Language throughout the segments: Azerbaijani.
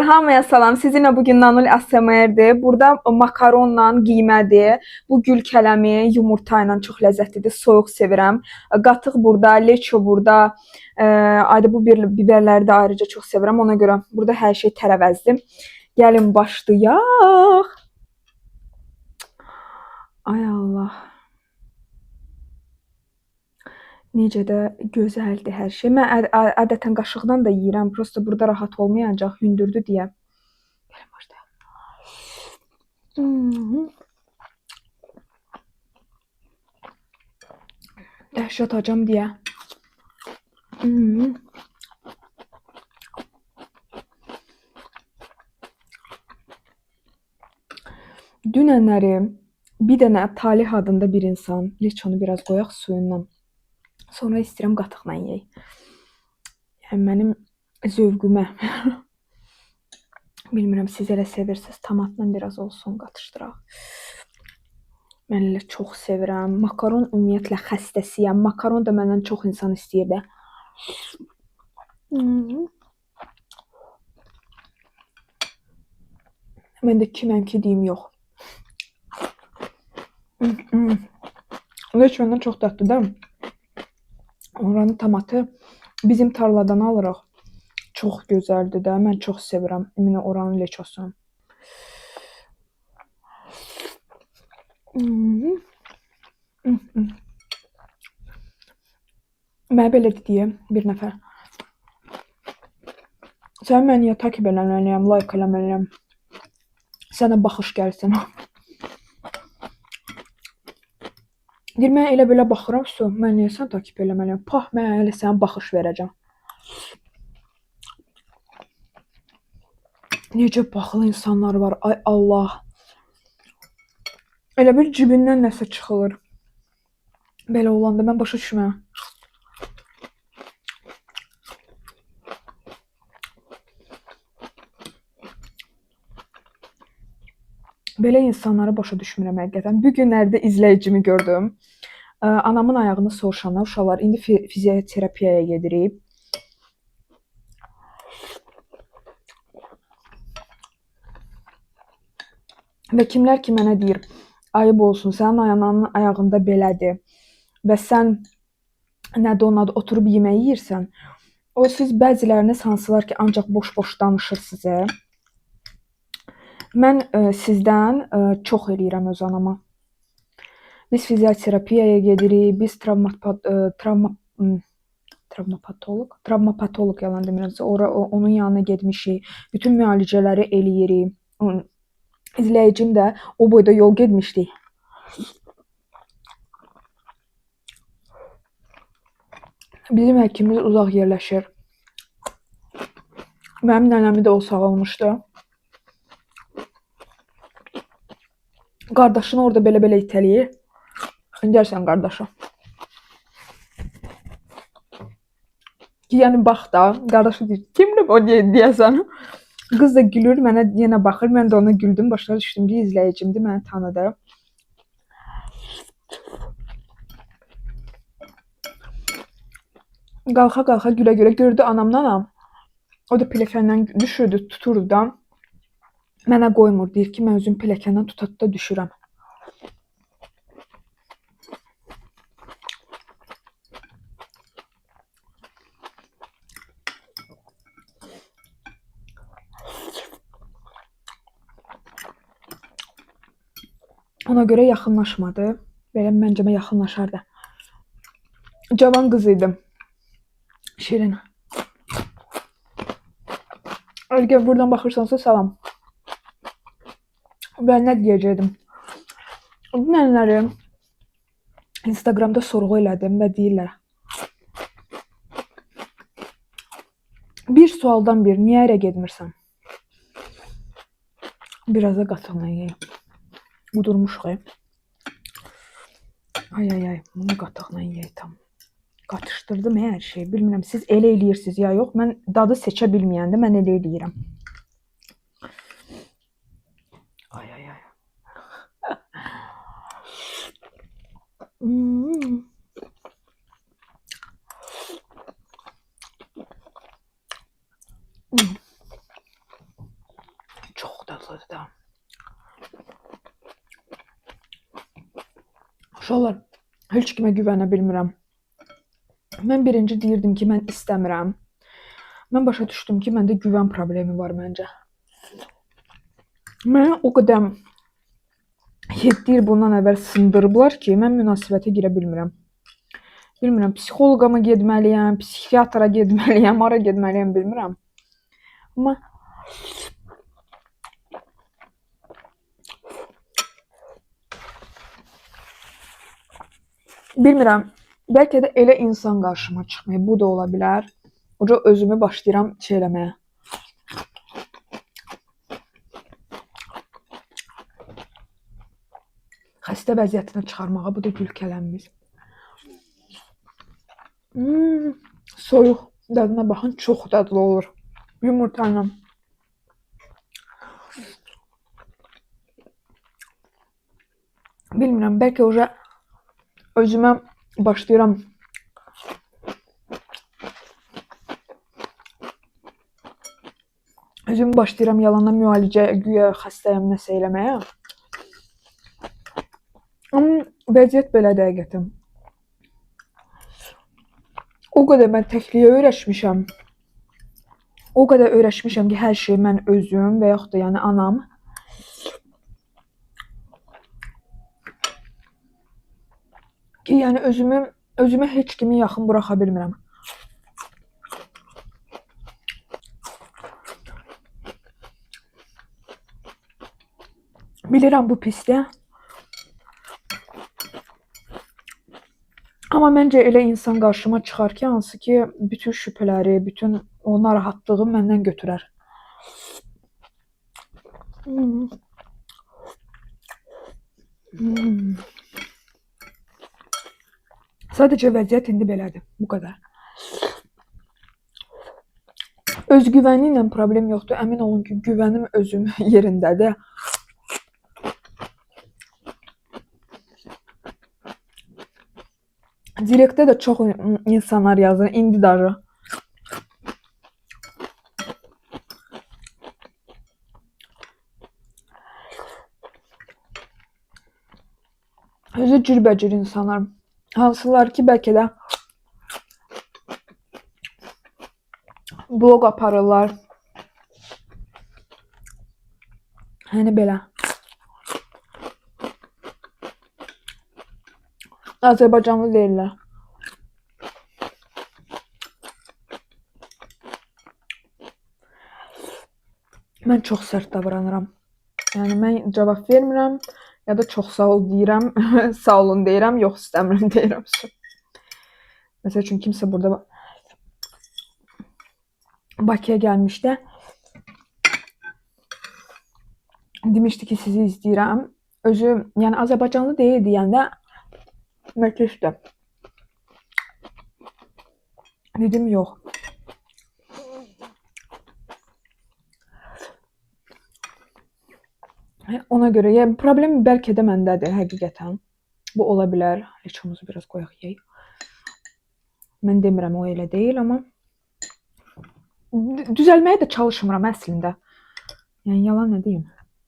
Hamıya salam. Sizinlə bugün Nanul ASMR-dir. Burada makaronla qiymədir. Bu gül kələmi yumurta ilə çox ləzzətlidir. Soyuq sevirəm. Qatıq burada, leço burada. Ayda bu biberləri də ayrıca çox sevirəm. Ona görə burada hər şey tərəvəzdir. Gəlin başlayaq. Ay Allah. Necə də gözəldir hər şey. Mən adətən qaşıqdan da yeyirəm. Prosta burada rahat olmayacaq, hündürdür deyə. Gəlin başlayaq. Dəhşət acam deyə. Dünənləri bir dənə Talih adında bir insan, leçonu biraz qoyaq suyundan. Sonra istəyirəm qatıqla yeyək. Yəni mənim zövqümə. Bilmirəm, siz elə sevirsiniz. Tomatla biraz olsun qatışdıraq. Mən elə çox sevirəm. Makaron ümumiyyətlə xəstəsiyəm. Makaron da məndən çox insan istəyir də. Mən də kiməm ki deyim yox. Leçondan çox dadlıdır. Oranın tomatı bizim tarladan alırıq. Çox gözəldir də. Mən çox sevirəm ümumi oranın leçosunu. Mənə belə dediyi bir nəfər. Sən mən niyə takip eləməliyəm, like eləməliyəm? Sənə baxış gəlsin. Deyir, mən elə belə baxıram, mən niyə sən takip eləməliyəm? Pah, mən elə sənə baxış verəcəm. Necə baxılı insanlar var, ay Allah. Elə bir cibindən nəsə çıxılır. Belə olanda mən başa düşmürəm. Belə insanları başa düşmürəm həqiqətən. Bu günlərdə izləyicimi gördüm. Anamın ayağını soruşanlar, uşaqlar indi fizioterapiyaya gedirik. Və kimlər ki mənə deyir, ayıb olsun, sənin ananın ayağında belədir və sən nədir onun adı, oturub yemək yeyirsən. O siz bəziləriniz hansılar ki ancaq boş-boş danışırsınız. Mən sizdən çox eləyirəm öz anama. Biz fizioterapiyaya gedirik, biz travmapatoloq yalan demirəmsə, onun yanına getmişik, bütün müalicələri eləyirik. İzləyicim də o boyda yol getmişdik. Bizim həkimimiz uzaq yerləşir. Mənim nənəmi də o sağalmışdı. Qardaşını orada belə-belə itələyir. Deyərsən qardaşa. Yəni bax da, qardaşı deyir, kimdir o deyəsən. Qız da gülür, mənə yenə baxır. Mən də ona güldüm, başa düşdüm ki, izləyicimdir, məni tanıdı. Qalxa-qalxa gülə-gülə gördü anamdan. O da pilləkəndən düşürdü, tuturdu da. Mənə qoymur, deyir ki, mən özüm pilləkəndən tutatda düşürəm. Ona görə yaxınlaşmadı. Belə məncəmə yaxınlaşardı. Cavan qız idim. Şirin. Əgər buradan baxırsansa salam. Ben nə deyəcəkdim? Dünənləri Instagramda sorğu elədim və deyirlər. Bir sualdan bir, niyə ərə getmirsən? Biraz da qatıqla yeyim. Udurmuşuq. Ay, bunu qatıqla yeyim tam. Qatışdırdım hər şey. Bilmirəm, siz elə eləyirsiniz ya yox. Mən dadı seçə bilməyəndə mən elə eləyirəm. Ay. maraqlıdır da. Uşaqlar, heç kimə güvənə bilmirəm. Mən birinci deyirdim ki, mən istəmirəm. Mən başa düşdüm ki, məndə güvən problemi var məncə. Mənə o qədər 7 il bundan əvvəl sındırıblar ki, mən münasibətə girə bilmirəm. Bilmirəm, psixoloqa mı getməliyəm, psixiatra getməliyəm, hara getməliyəm bilmirəm. Amma bilmirəm, bəlkə də elə insan qarşıma çıxmıyor. Bu da ola bilər. Oca özümü başlayıram şey eləməyə. Xəstə vəziyyətinə çıxarmağa. Bu da gülkələmimiz. Soyuq dadına baxın, çox dadlı olur. Yumurta ilə. Bilmirəm, bəlkə oca özümə başlayıram yalandan müalicə, güya xəstəyəm nəsə eləməyə. Amma vəziyyət belədir həqiqətən. O qədər mən təkliyə öyrəşmişəm. O qədər öyrəşmişəm ki, hər şeyi mən özüm və yaxud da yəni anam. Ki yəni özümə heç kimi yaxın buraxa bilmirəm. Bilirəm bu pisdir. Amma məncə elə insan qarşıma çıxar ki, hansı ki, bütün şübhələri, bütün o narahatlığı məndən götürər. Sadəcə vəziyyət indi belədir. Bu qədər. Özgüvəni ilə problem yoxdur. Əmin olun ki, güvənim özüm yerindədir. Direktdə də çox insanlar yazır, indi daşı. Özü cürbəcür insanlar. Hansılar ki, bəlkə də blog aparırlar. Yəni belə. Azərbaycanlı deyirlər. Mən çox sərt davranıram. Yəni mən cavab vermirəm ya da çox sağ ol deyirəm, sağ olun deyirəm, yox istəmirəm deyirəm. Məsəl üçün kimsə burada Bakıya gəlmişdi. Demişdi ki, sizi izləyirəm. Özü, yəni Azərbaycanlı deyil deyəndə məkləşdir. Dedim, yox. Ona görə, yəni problem bəlkə də məndədir həqiqətən. Bu ola bilər. Leçomuzu biraz qoyaq yeyək. Mən demirəm o elə deyil, amma düzəlməyə də çalışmıram əslində. Yəni yalan nə deyim?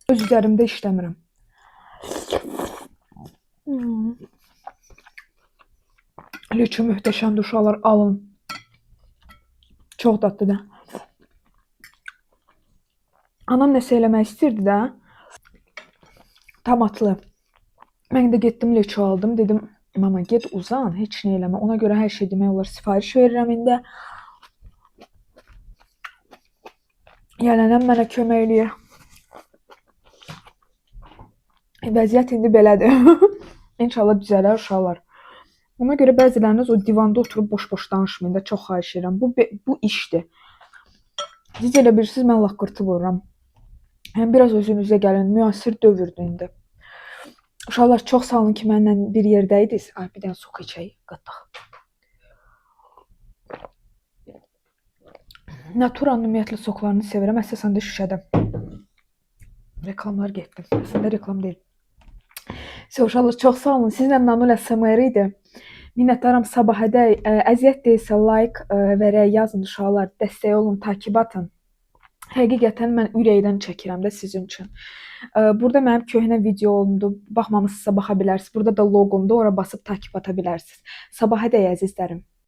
Öz üzərimdə işləmirəm. Leço möhtəşəmdir uşaqlar, alın. Çox dadlıdır. Anam nəsə eləmək istirdi də. Tomatlı. Mən də getdim leço aldım. Dedim, mama get uzan, heç nə eləmə. Ona görə hər şey demək olar sifariş verirəm indi. Gələnəm mənə kömək eləyir. Vəziyyət indi belədir. İnşallah düzələr uşaqlar. Ona görə bəziləriniz o divanda oturub boş-boş danışmayın da, çox xahiş edirəm. Bu işdir. Siz elə bilirsiniz, mən laqqırtı vururam. Yəni biraz özünüzə gəlin, müasir dövrdür indi. Uşaqlar, çox sağ olun ki, mənlə bir yerdəydiniz. Ay, bir dənə sox içək, qatdaq. Naturanın ümumiyyətlə soxlarını sevirəm, əsasən də şüşədə. Reklamlar getdi. Əslində reklam deyil. Uşaqlar, çox sağ olun. Sizlə Nanul ASMR idi. Minnətdaram sabahədək. Əziyyət deyilsə like verək, yazın uşaqlar, dəstək olun, takib atın. Həqiqətən mən ürəkdən çəkirəm də sizin üçün. Burada mənim köhnə videomdur. Baxmamısınızsa baxa bilərsiniz. Burada da loqomdur. Ora basıb takib ata bilərsiniz. Sabahədək əzizlərim.